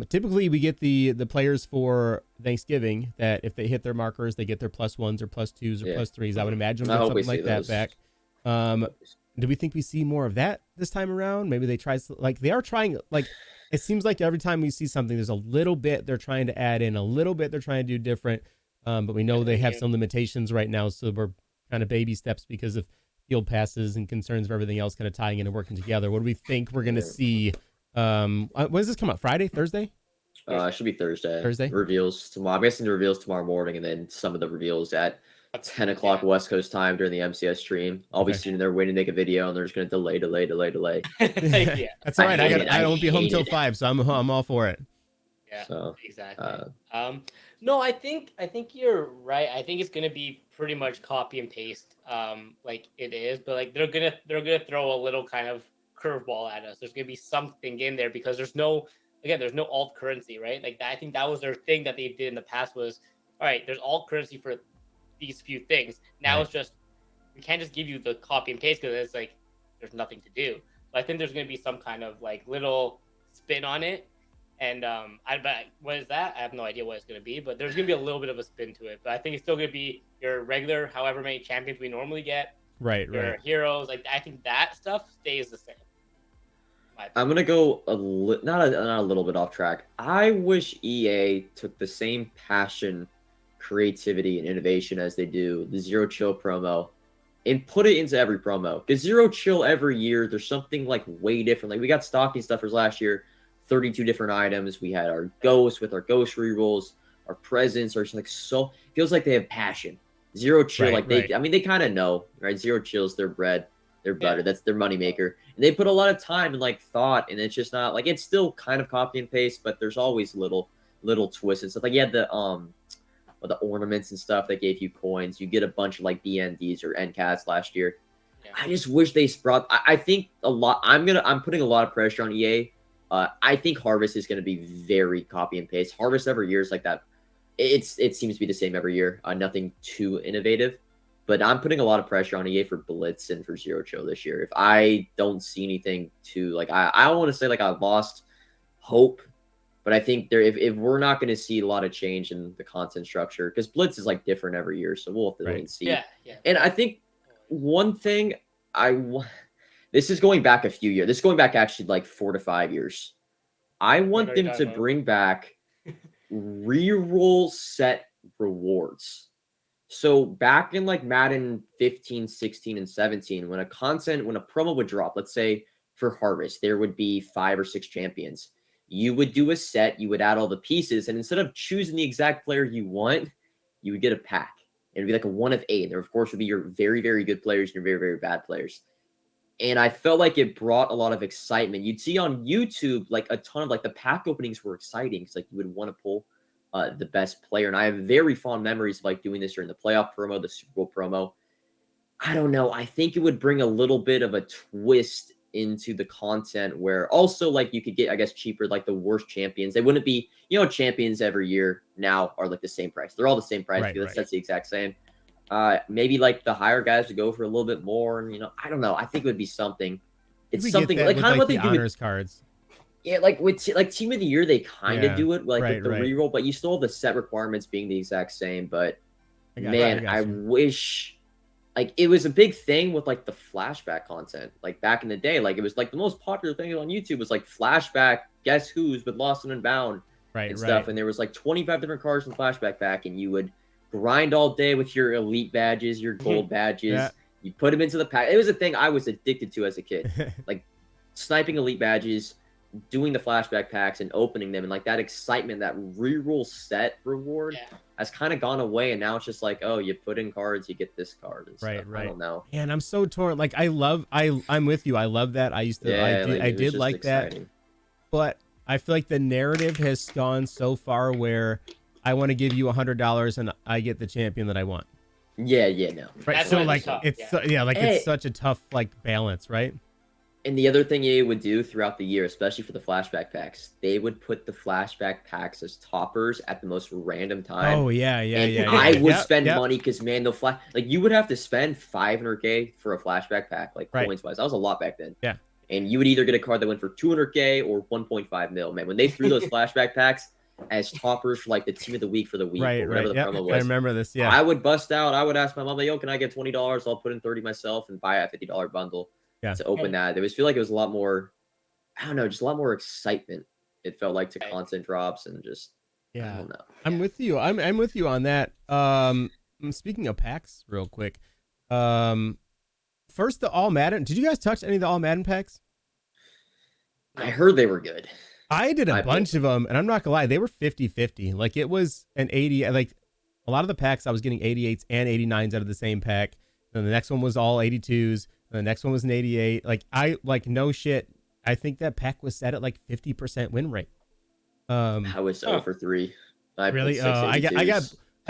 typically we get the players for Thanksgiving that if they hit their markers, they get their +1s or +2s or +3s. I would imagine we'll get something like that back. Do we think we see more of that this time around? Maybe they they are trying, like, it seems like every time we see something, there's a little bit they're trying to add in, a little bit they're trying to do different. But we know they have some limitations right now, so we're kind of baby steps because of field passes and concerns of everything else kind of tying in and working together. What do we think we're going to see? When does this come out? Friday? Thursday? It should be Thursday. Thursday? Reveals tomorrow. I'm guessing the reveals tomorrow morning, and then some of the reveals at 10 o'clock West Coast time during the MCS stream. I'll be sitting there waiting to make a video, and they're just going to delay. Yeah, that's all right. I won't be home till it. 5, so I'm all for it. Yeah, so, exactly. No, I think you're right. I think it's gonna be pretty much copy and paste, like it is. But like they're gonna throw a little kind of curveball at us. There's gonna be something in there because there's no alt currency, right? Like I think that was their thing that they did in the past was, all right, there's alt currency for these few things. Now it's just we can't just give you the copy and paste because it's like there's nothing to do. But I think there's gonna be some kind of like little spin on it. And what is that? I have no idea what it's going to be, but there's going to be a little bit of a spin to it. But I think it's still going to be your regular, however many champions we normally get. Right. Your heroes. Like I think that stuff stays the same. I'm going to go not a little bit off track. I wish EA took the same passion, creativity, and innovation as they do the Zero Chill promo and put it into every promo. Because Zero Chill every year, there's something like way different. Like we got Stocking Stuffers last year. 32 different items. We had our ghosts with our ghost rerolls, our presents, or like so feels like they have passion. Zero Chill, I mean, they kind of know, right? Zero Chill's their bread, their butter. That's their moneymaker. And they put a lot of time and like thought, and it's just not like it's still kind of copy and paste, but there's always little twists and stuff. Like you had the ornaments and stuff that gave you coins. You get a bunch of like BNDs or NCATs last year. Yeah. I just wish they brought. I think a lot. I'm putting a lot of pressure on EA. I think Harvest is going to be very copy and paste. Harvest every year is like that. It seems to be the same every year. Nothing too innovative. But I'm putting a lot of pressure on EA for Blitz and for Zero Chill this year. If I don't see anything to like, I don't want to say like I've lost hope, but I think if we're not going to see a lot of change in the content structure, because Blitz is like different every year, so we'll have to wait and see. Yeah. And I think one thing this is going back a few years. This is going back actually like 4 to 5 years. I want them to bring back reroll set rewards. So back in like Madden 15, 16, and 17, when a promo would drop, let's say for Harvest, there would be 5 or 6 champions. You would do a set, you would add all the pieces, and instead of choosing the exact player you want, you would get a pack. It would be like a 1 of 8. There, of course, would be your very, very good players and your very, very bad players. And I felt like it brought a lot of excitement. You'd see on YouTube like a ton of like the pack openings were exciting because like you would want to pull the best player. And I have very fond memories of like doing this during the playoff promo, the Super Bowl promo. I don't know. I think it would bring a little bit of a twist into the content where also like you could get, I guess, cheaper, like the worst champions. They wouldn't be, champions every year now are like the same price. They're all the same price. Right, Because right. that's the exact same. Maybe like the higher guys would go for a little bit more. And, I don't know. I think it would be something. It's We get something that like with, kind of what the they do honors with, cards. yeah, like with like team of the year, they kind of Yeah, do it like right, with the right. reroll, but you still have the set requirements being the exact same. But I man, got I you. wish like it was a big thing with like the flashback content. Like back in the day, like it was like the most popular thing on YouTube was like flashback guess who's with Lost and Unbound Right, and right. stuff. And there was like 25 different cards in flashback pack, and you would grind all day with your elite badges, your gold badges. Yeah. You put them into the pack. It was a thing I was addicted to as a kid. Like sniping elite badges, doing the flashback packs and opening them, and like that excitement, that reroll set reward has kind of gone away, and now it's just like, oh, you put in cards, you get this card and Right, stuff. right. I don't know. And I'm so torn. Like I'm with you. I love that. I used to Yeah, I it was did just like that. exciting. But I feel like the narrative has gone so far where I want to give you $100 and I get the champion that I want. Yeah, no. Right. That's So what like tough, it's Hey. it's such a tough like balance, right? And the other thing EA would do throughout the year, especially for the flashback packs, they would put the flashback packs as toppers at the most random time. Oh yeah. And I would spend money because, man, the flash, like you would have to spend 500K for a flashback pack, like Right. coins wise. That was a lot back then. Yeah. And you would either get a card that went for 200K or 1.5 mil. Man, when they threw those flashback packs as toppers for like the team of the week for the week Right, or whatever right. the Yep. promo I was, remember this. Yeah. I would bust out. I would ask my mom, like, yo, can I get $20? I'll put in 30 myself and buy a $50 bundle to open that. It was feel like it was a lot more, I don't know, just a lot more excitement. It felt like to content drops and just, I don't know. I'm with you. I'm with you on that. Speaking of packs, real quick. First, the All Madden. Did you guys touch any of the All Madden packs? I heard they were good. I did a bunch of them, and I'm not gonna lie, they were 50-50. Like it was an 80. Like a lot of the packs, I was getting 88s and 89s out of the same pack. Then the next one was all 82s. And the next one was an 88. Like no shit. I think that pack was set at like 50% win rate. I was 0 for 3. Really? I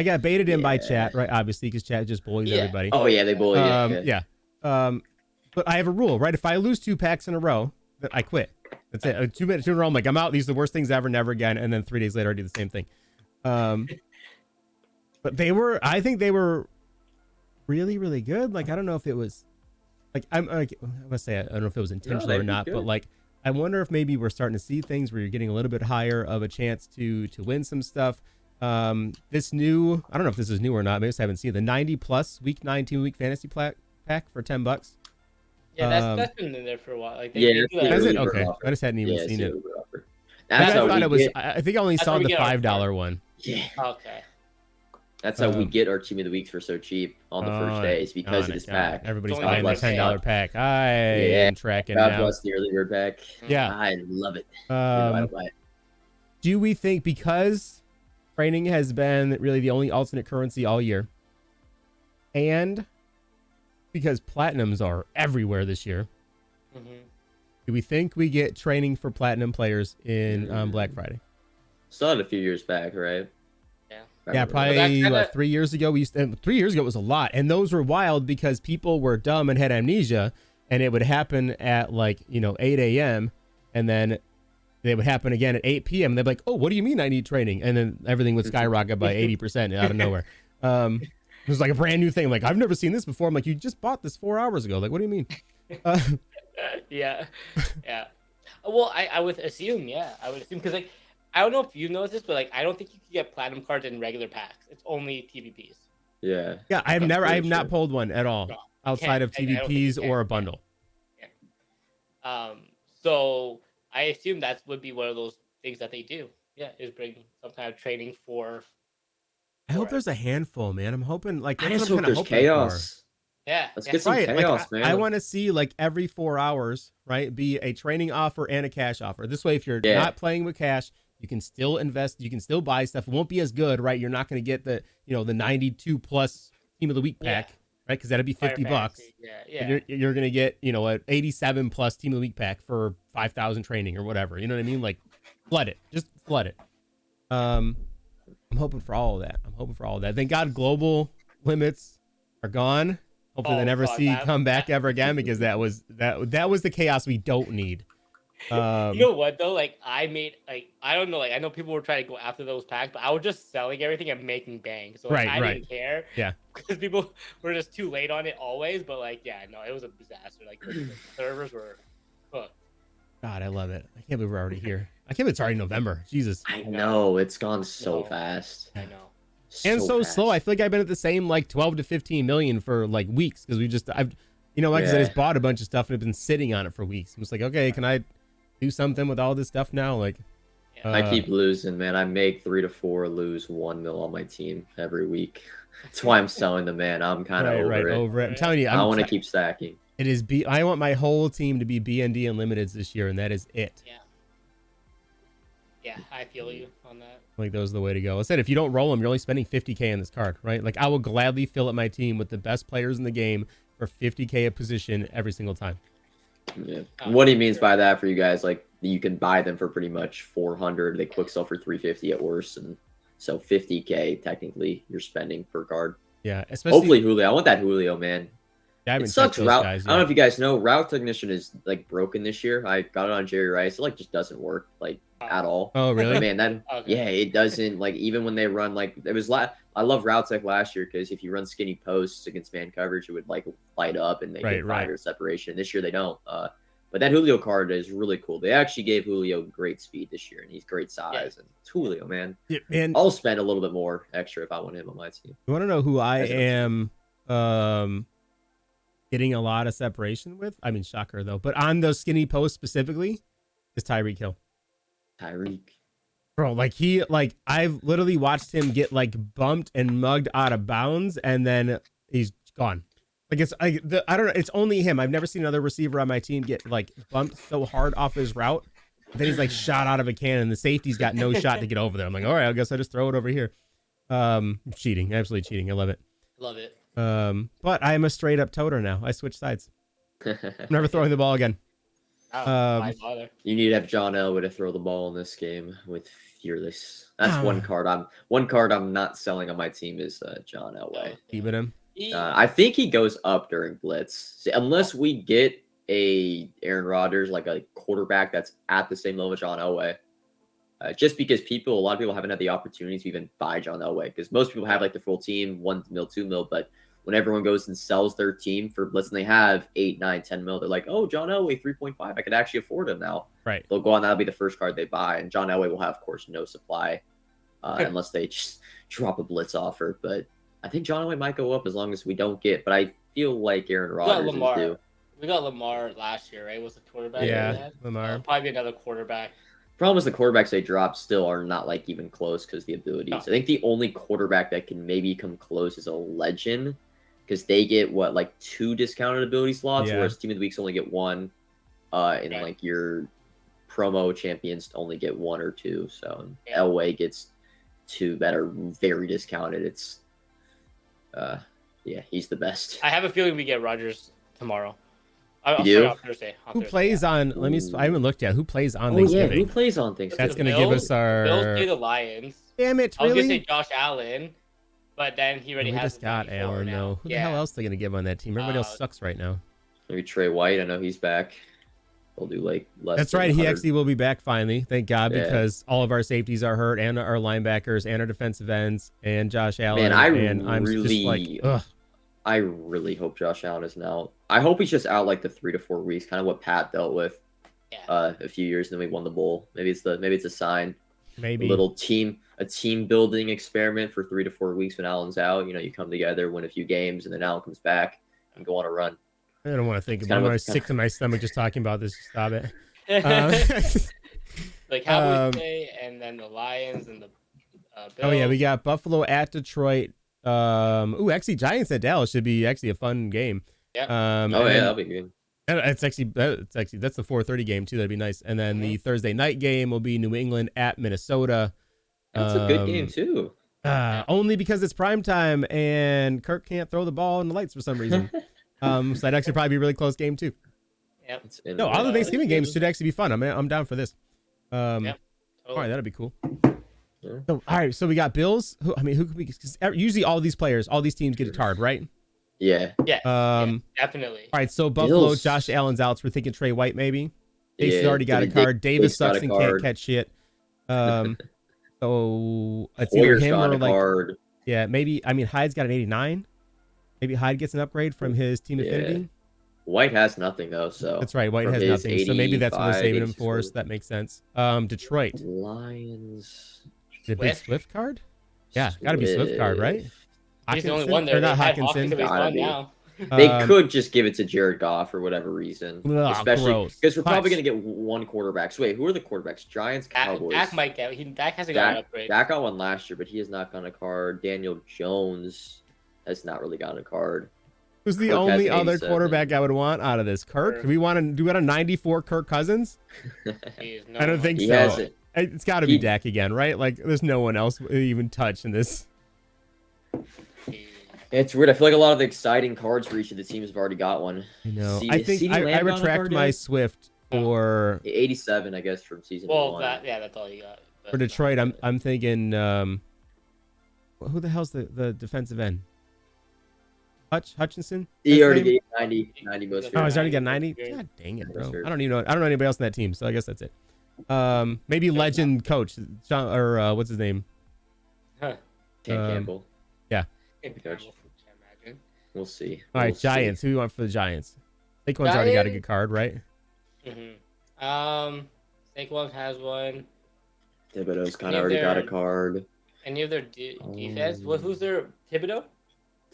got baited in by chat, right? Obviously, because chat just bullies everybody. Oh yeah, they bully you. But I have a rule, right? If I lose 2 packs in a row, then I quit. That's it. 2 minutes in a row, I'm like, I'm out. These are the worst things ever, never again. And then 3 days later, I do the same thing. But I think they were really, really good. Like, I don't know if it was, like, I'm gonna say, I don't know if it was intentional or not, but like, I wonder if maybe we're starting to see things where you're getting a little bit higher of a chance to win some stuff. This new, I don't know if this is new or not. Maybe I just haven't seen it. The 90+ week 19 week fantasy pack for $10. Yeah, that's been in there for a while. Like, Yeah, they do that. Has it? Uber Okay, offer. I just hadn't even seen it. That's I how thought we it was. get, I think I only That's saw where we the get our $5 one. yeah. Okay. That's how we get our team of the weeks for so cheap on the first days because of this pack. Everybody's Only buying the bless $10 pack. I am tracking God now. bless the early bird pack. Yeah. I love it. I don't buy it. Do we think because training has been really the only alternate currency all year, and because platinums are everywhere this year, do we think we get training for platinum players in Black Friday? Saw it a few years back, right? Yeah, probably 3 years ago. 3 years ago it was a lot, and those were wild because people were dumb and had amnesia, and it would happen at 8 a.m. and then they would happen again at 8 p.m. and they'd be like, "Oh, what do you mean I need training?" And then everything would skyrocket by 80% out of nowhere. It was like a brand new thing. Like, I've never seen this before. I'm like, you just bought this 4 hours ago. Like, what do you mean? Yeah. Well, I would assume, I would assume because I don't know if you noticed this, but I don't think you can get platinum cards in regular packs. It's only TVPs. Yeah. Yeah, I have not pulled one at all outside of TVPs or a bundle. Yeah. So I assume that would be one of those things that they do. Yeah, is bring some kind of training for. I hope there's a handful, man. I'm hoping I just hope there's chaos. Yeah, Let's get some chaos, man. I want to see every 4 hours, right, be a training offer and a cash offer. This way, if you're not playing with cash, you can still invest. You can still buy stuff. It won't be as good, right? You're not going to get the 92+ team of the week pack. right? Because that'd be Fire $50. fantasy, Yeah, And you're gonna get, you know, an 87 plus team of the week pack for 5,000 training or whatever. You know what I mean? Like, flood it, just flood it. I'm hoping for all of that. Thank God global limits are gone. Hopefully they never come back ever again, because that was the chaos we don't need. You know what though? Like I don't know. Like I know people were trying to go after those packs, but I was just selling everything and making bank. So like, I didn't care. Yeah. Because people were just too late on it always. But like, yeah, no, it was a disaster. Like the servers were hooked. God, I love it. I can't believe we're already here. I can't believe it's already November. Jesus. I know, it's gone so fast. I know. And so fast. slow. I feel like I've been at the same like 12 to 15 million for like weeks, because I've like I said, I just bought a bunch of stuff and I've been sitting on it for weeks. I'm just like, okay, can I do something with all this stuff now? Like, I keep losing, man. I make 3 to 4, lose 1 mil on my team every week. That's why I'm selling them, man. I'm kind of over it. I'm telling you, I want to keep stacking. It is I want my whole team to be BND Unlimiteds this year, and that is it. Yeah, I feel you on that. Like, those are the way to go. I said, if you don't roll them, you're only spending 50K on this card, right? Like, I will gladly fill up my team with the best players in the game for 50K a position every single time. Yeah. What he means by that for you guys, like, you can buy them for pretty much 400. They quick sell for 350 at worst, and so 50K technically you're spending per card. Yeah, especially hopefully Julio. I want that Julio, man. Yeah, it sucks. Route. I don't know if you guys know, route technician is like broken this year. I got it on Jerry Rice. It like just doesn't work like at all. Oh really? Man, that yeah, it doesn't. Like even when they run like it was I love route tech last year, because if you run skinny posts against man coverage, it would like light up and they get 5 separation. This year they don't. But that Julio card is really cool. They actually gave Julio great speed this year, and he's great size. And it's Julio, man. Yeah, man. I'll spend a little bit more extra if I want him on my team. You want to know who I am getting a lot of separation with? I mean, shocker though. But on those skinny posts specifically, is Tyreek Hill. Tyreek. Bro, like I've literally watched him get like bumped and mugged out of bounds, and then he's gone. Like I don't know. It's only him. I've never seen another receiver on my team get like bumped so hard off his route. Then he's like shot out of a cannon. The safety's got no shot to get over there. I'm like, all right, I guess I just throw it over here. Cheating, absolutely cheating. I love it. Love it. But I'm a straight up toter now. I switch sides. I'm never throwing the ball again. You need to have John Elway to throw the ball in this game with Fearless. That's one card I'm not selling on my team is John Elway. Keeping him. I think he goes up during blitz, unless we get a Aaron Rodgers, like a quarterback that's at the same level as John Elway. Just because a lot of people haven't had the opportunity to even buy John Elway, because most people have like the full team, 1 mil, 2 mil, but when everyone goes and sells their team for blitz and they have 8, 9, 10 mil, they're like, oh, John Elway 3.5, I could actually afford him now. Right. They'll go on, that'll be the first card they buy, and John Elway will have, of course, no supply unless they just drop a blitz offer. But I think John Elway might go up as long as we don't get, but I feel like Aaron Rodgers is due. We got Lamar last year, right? Was the quarterback? Yeah, Lamar. Probably another quarterback. Problem is the quarterbacks they drop still are not like even close because the abilities. No. I think the only quarterback that can maybe come close is a legend, because they get like 2 discounted ability slots, whereas Team of the Weeks only get 1, and like your promo champions only get 1 or 2. So Elway gets 2 that are very discounted. It's he's the best. I have a feeling we get Rodgers tomorrow. You do? On Thursday. Who plays on? I haven't looked yet. Who plays on Thanksgiving? Thanksgiving? Yeah, who plays on Thanksgiving? That's gonna give us our. Bills play the Lions. Damn it! I was really? gonna say Josh Allen, but then he already has. Just got Allen though. Who the hell else are they gonna give on that team? Everybody else sucks right now. Maybe Trey White. I know he's back. They'll do like less. That's right. 100. He actually will be back finally. Thank God, because all of our safeties are hurt, and our linebackers, and our defensive ends, and Josh Allen. Man, I'm really just like, ugh. I really hope Josh Allen isn't out. I hope he's just out like the 3 to 4 weeks, kind of what Pat dealt with a few years, and then we won the bowl. Maybe it's a sign. Maybe a little team building experiment for 3 to 4 weeks when Allen's out. You know, you come together, win a few games, and then Allen comes back and go on a run. I don't want to think about it. I'm sick to my stomach just talking about this. Stop it. Like Cowboys play, and then the Lions and the Bills. Oh yeah, we got Buffalo at Detroit. Actually, Giants at Dallas should be actually a fun game. Yeah. That'll be good. That's the 4:30 game too. That'd be nice. And then the Thursday night game will be New England at Minnesota. That's a good game too. Only because it's prime time and Kirk can't throw the ball in the lights for some reason. So that'd actually probably be a really close game too. Yep. No, all the Thanksgiving games should actually be fun. I'm down for this. Yep. All Totally. right, that'd be cool. Yeah. So, all right, so we got Bills. Who could we? Cause usually, all these players, all these teams get a card, right? Yeah. Yeah. Definitely. All right, so Buffalo, Bills. Josh Allen's out. So we're thinking Trey White maybe. Dave's Yeah, already got a Dick- card. Davis Dick's got sucks a and can't card. catch shit. So it's either Hoyer's him got or a like card. yeah, maybe. I mean, Hyde's got an 89. Maybe Hyde gets an upgrade from his team Yeah. affinity. White has nothing though, so That's right. White from has his nothing, so maybe that's what they're 85, saving him 86 for. So forward. that makes sense. Detroit, Lions. the big Swift? Swift card. Yeah, got to be Swift card, right? He's the only Hawkinson? one there. Or not They had Hawkinson. Hawkinson, but he's Gotta gone be. now. They could just give it to Jared Goff for whatever reason, Ugh, especially gross. because we're probably Hush. gonna get one quarterback. So wait, who are the quarterbacks? Giants, Cowboys. Dak might get. Dak hasn't got an upgrade. Dak got one last year, but he has not gotten a card. Daniel Jones has not really gotten a card. Who's the Kirk has only an other 87. quarterback I would want out of this? Kirk? Sure. Do we want to do it on 94 Kirk Cousins? Jeez, no. I don't think He so. has it. It's got to be He- Dak again, right? Like, there's no one else even touched in this. Jeez. It's weird. I feel like a lot of the exciting cards for each of the teams have already got one. I know. C- I think CeeDee I Lamb got a retract card my yet? Swift for 87, I guess, from season Well, one. that's all you got. for Detroit. I'm thinking. Who the hell's the defensive end? Hutchinson? He His already name? gave 90 most Oh, for he's already got 90. 90. God dang it, bro! Sure. I don't even know. I don't know anybody else in that team, so I guess that's it. Maybe legend coach John or what's his name? Dan um, Campbell. Imagine. We'll see. All right, We'll see. Giants. Who you want for the Giants? Saquon's already got a good Giants? card, right? Saquon has one. Thibodeau's kind Any of of already got a their- card. Any of their defense? Who's their Thibodeau?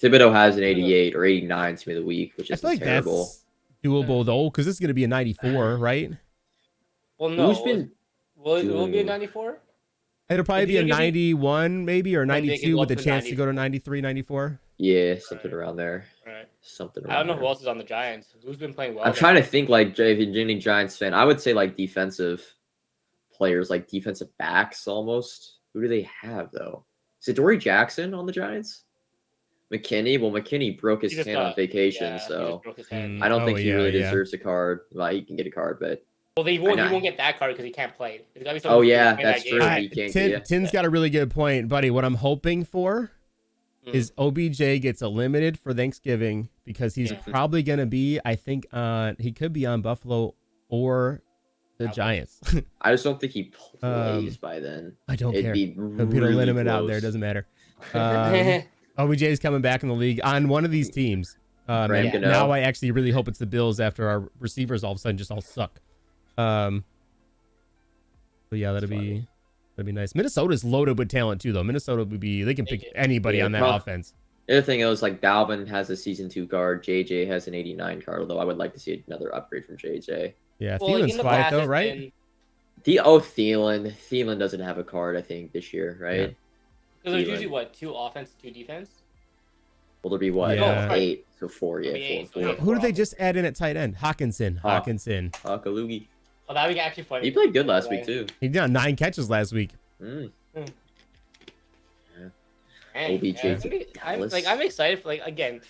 Thibodeau has an 88 or 89 to me of the week, which I is feel like terrible. that's doable though, because this is gonna be a 94, right? Well, no. Who's been Will it be a doing- 94? It'll probably If be a you give me- 91, maybe, or Then they can 92 go with up a to chance to go to 93, 94. Yeah, something around there. Right. Something around I don't know there. who else is on the Giants. Who's been playing well? I'm trying to think, like, if you're any Giants fan, I would say, like, defensive players, like defensive backs almost. Who do they have, though? Is it Dory Jackson on the Giants? McKinney? Well, McKinney broke his He just hand on got- vacation, yeah, he just so broke his hand. I don't think Oh, he yeah, really yeah. deserves a card. Well, he can get a card, but Well, he I won't know. get that card because he can't play. It's gotta be Oh, someone who yeah, can play that's that true. game. He can't get- Tin's got a really good point, buddy. What I'm hoping for is OBJ gets a limited for Thanksgiving because he's Yeah. probably gonna be, I think, he could be on Buffalo or the Cowboys. Giants. I just don't think he plays by then. I don't It'd care. be They'll put a really limit out there. close. Doesn't matter. OBJ is coming back in the league on one of these teams. And Graham Gano. now I actually really hope it's the Bills after our receivers all of a sudden just all suck. But yeah, that'd be nice. Minnesota's loaded with talent too, though. Minnesota would be they can pick anybody Yeah, on that prob- offense. The other thing is, like, Dalvin has a season 2 card. JJ has an 89 card, although I would like to see another upgrade from JJ. Yeah, Well, Thielen's in the quiet past, though, it's right? been- Thielen. Thielen doesn't have a card, I think, this year, right? Yeah. Because there's Thielen. usually what, 2 offense, 2 defense. Will there be what? Yeah. 8. So 4, yeah, Maybe 4 eight, and so 4. yeah. Who did they just add in at tight end? Hawkinson. Kalugi. Oh, that would be actually funny. He played good last week, too. He got 9 catches last week. Mm. Dang, OBJ yeah, it's to gonna be- I'm Dallas. I'm excited for, like, again.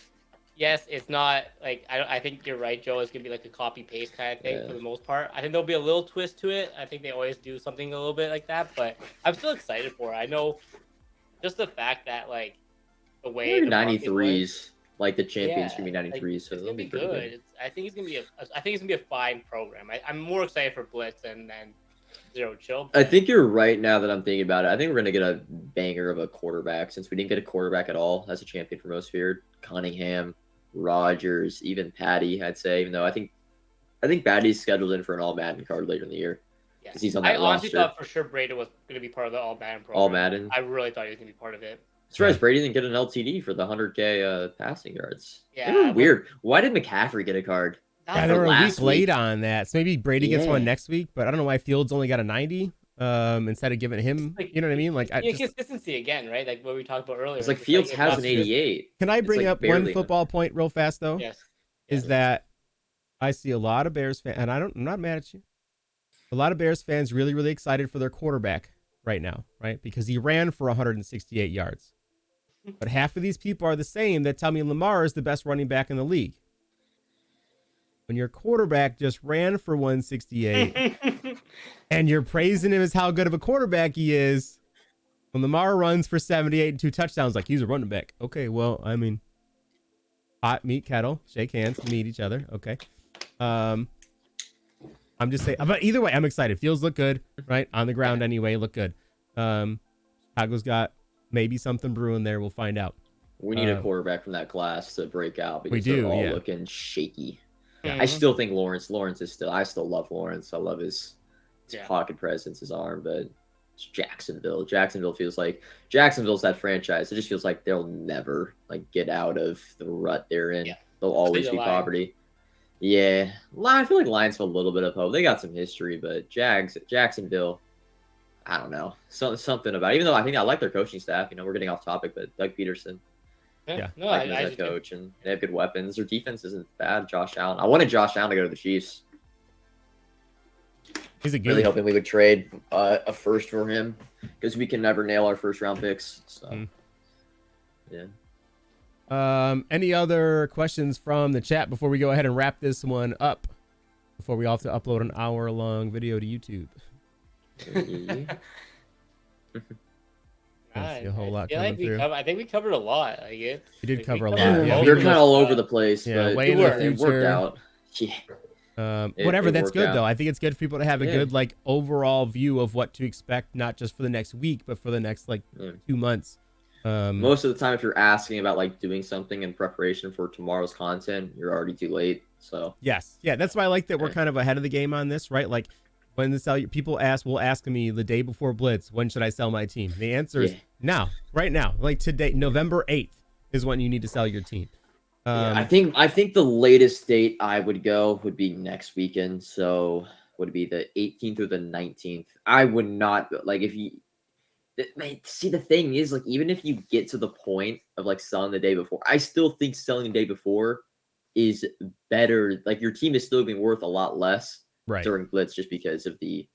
Yes, it's not like I think you're right, Joe. It's gonna be like a copy paste kind of thing Yeah. for the most part. I think there'll be a little twist to it. I think they always do something a little bit like that, but I'm still excited for it. I know just the fact that, like, the way the market 93s. Like, the champions Yeah, can be 93s, so it's it'll gonna be be pretty good. good. I think it's gonna be a fine program. I'm more excited for Blitz than Zero Chill. I think you're right now that I'm thinking about it. I think we're going to get a banger of a quarterback since we didn't get a quarterback at all as a champion for most feared. Cunningham, Rodgers, even Patty, I'd say, even though I think Patty's scheduled in for an all Madden card later in the year. Yeah. 'Cause he's on I that honestly roster. thought for sure Brady was gonna be part of the All Madden program. All Madden. I really thought he was gonna be part of it. Surprised Brady didn't get an LTD for the 100K passing yards. Yeah, They were weird. Why did McCaffrey get a card? Yeah, That they was were a last week late week. on that. So maybe Brady gets one Yeah. next week, but I don't know why Fields only got a 90 instead of giving him, like- you know what I mean? Like, I just, consistency again, right? Like what we talked about earlier. It's like It's Fields it's has not an just- 88. can I It's bring like up one barely football point real fast though? Yes. Is that I see a lot of Bears fans, and I'm not mad at you. A lot of Bears fans really, really excited for their quarterback, right now, right? Because he ran for 168 yards. But half of these people are the same that tell me Lamar is the best running back in the league. When your quarterback just ran for 168 and you're praising him as how good of a quarterback he is, when Lamar runs for 78 and 2 touchdowns, like he's a running back. Okay, well, I mean, hot meet kettle, shake hands, meet each other. Okay. I'm just saying, but either way, I'm excited. Fields look good, right? On the ground anyway, look good. Chicago's got maybe something brewing there. We'll find out. We need a quarterback from that class to break out because we do, they're all yeah. looking shaky. Yeah. I still think Lawrence is still, I still love Lawrence. I love his pocket presence, his arm, but it's Jacksonville. Jacksonville feels like Jacksonville's that franchise. It just feels like they'll never like get out of the rut they're in. Yeah. They'll always be poverty. Yeah. I feel like Lions have a little bit of hope. They got some history, but Jacksonville, I don't know. Something about it. Even though I think I like their coaching staff. You know, we're getting off topic, but Doug Peterson. Yeah. No, I like coach, and they have good weapons. Their defense isn't bad. Josh Allen. I wanted Josh Allen to go to the Chiefs. He's a good. Really hoping we would trade a first for him because we can never nail our first round picks. So, yeah. Any other questions from the chat before we go ahead and wrap this one up? Before we all have to upload an hour-long video to YouTube. I see a whole lot coming through. I think we covered a lot. We did cover a lot. Yeah, we're kind of all over the place. Yeah, but way in the future. It worked out. Yeah. Whatever, that's good though. I think it's good for people to have a good like overall view of what to expect, not just for the next week, but for the next like 2 months. Most of the time, if you're asking about like doing something in preparation for tomorrow's content, you're already too late. So yes, yeah, that's why I like that we're kind of ahead of the game on this, right? Like when people will ask me the day before Blitz, when should I sell my team? The answer is now, right now, like today, November 8th is when you need to sell your team. I think the latest date I would go would be next weekend. So would it be the 18th or the 19th? I would not like if you see the thing is like even if you get to the point of like selling the day before, I still think selling the day before is better. Like your team is still being worth a lot less during Blitz just because of the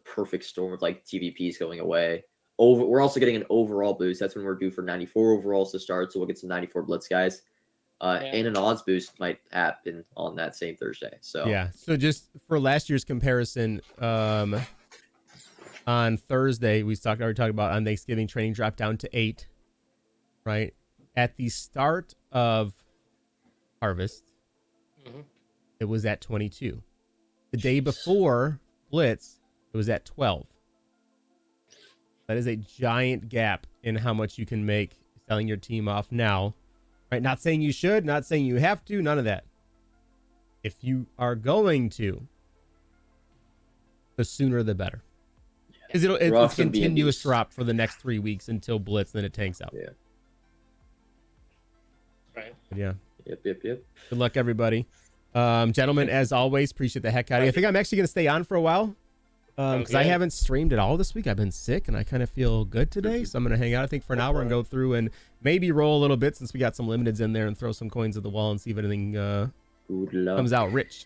perfect storm of like TVPs going away. We're also getting an overall boost. That's when we're due for 94 overalls to start. So we'll get some 94 Blitz guys. And an odds boost might happen on that same Thursday. So yeah. So just for last year's comparison, on Thursday we already talked about on Thanksgiving training dropped down to 8. Right at the start of harvest, it was at 22. The day before Blitz, it was at 12. That is a giant gap in how much you can make selling your team off now. Right? Not saying you should, not saying you have to, none of that. If you are going to, the sooner the better. Because it's a continuous drop for the next 3 weeks until Blitz, then it tanks out. Yeah. Right. But yeah. Yep. Good luck, everybody. Gentlemen, as always, appreciate the heck out of you. I think I'm actually going to stay on for a while. Because I haven't streamed at all this week. I've been sick and I kind of feel good today. So I'm going to hang out, I think, for an hour and go through and maybe roll a little bit since we got some limiteds in there and throw some coins at the wall and see if anything comes out rich.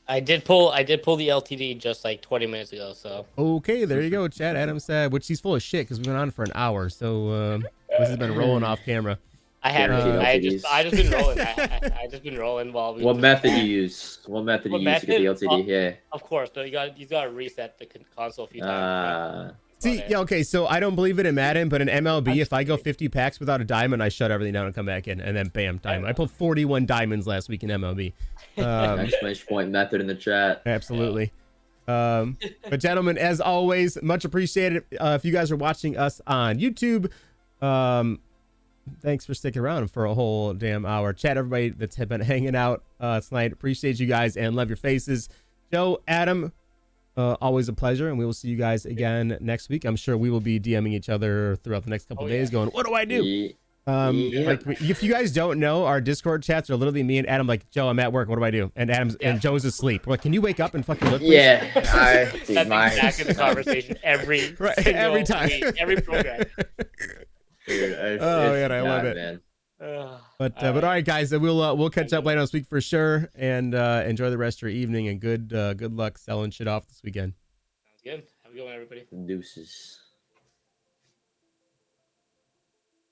I did pull the LTD just like 20 minutes ago. So okay, there you go. Chad Adams said, which he's full of shit because we went on for an hour. So this has been rolling off camera. I haven't. I just been rolling. I just been rolling while we. What method you use? What method you use to get the LTD? Yeah. Of course, but you got to reset the console a few times. See, yeah, okay. So I don't believe it in Madden, but in MLB, if I go 50 packs without a diamond, I shut everything down and come back in, and then bam, diamond. I pulled 41 diamonds last week in MLB. Exclamation point method in the chat. Absolutely. But gentlemen, as always, much appreciated. If you guys are watching us on YouTube, thanks for sticking around for a whole damn hour. Chat, everybody that's been hanging out tonight. Appreciate you guys and love your faces. Joe, Adam, always a pleasure, and we will see you guys again next week. I'm sure we will be DMing each other throughout the next couple days going, what do I do? Like if you guys don't know, our Discord chats are literally me and Adam like, Joe, I'm at work, what do I do? And and Joe's asleep. We're like, can you wake up and fucking look, please? Yeah. That's exactly the conversation every time. Week, every program. Dude, I love it, man. But all right, guys, we'll catch up later this week for sure, and enjoy the rest of your evening, and good luck selling shit off this weekend. Sounds good. Have a good one, everybody. Deuces.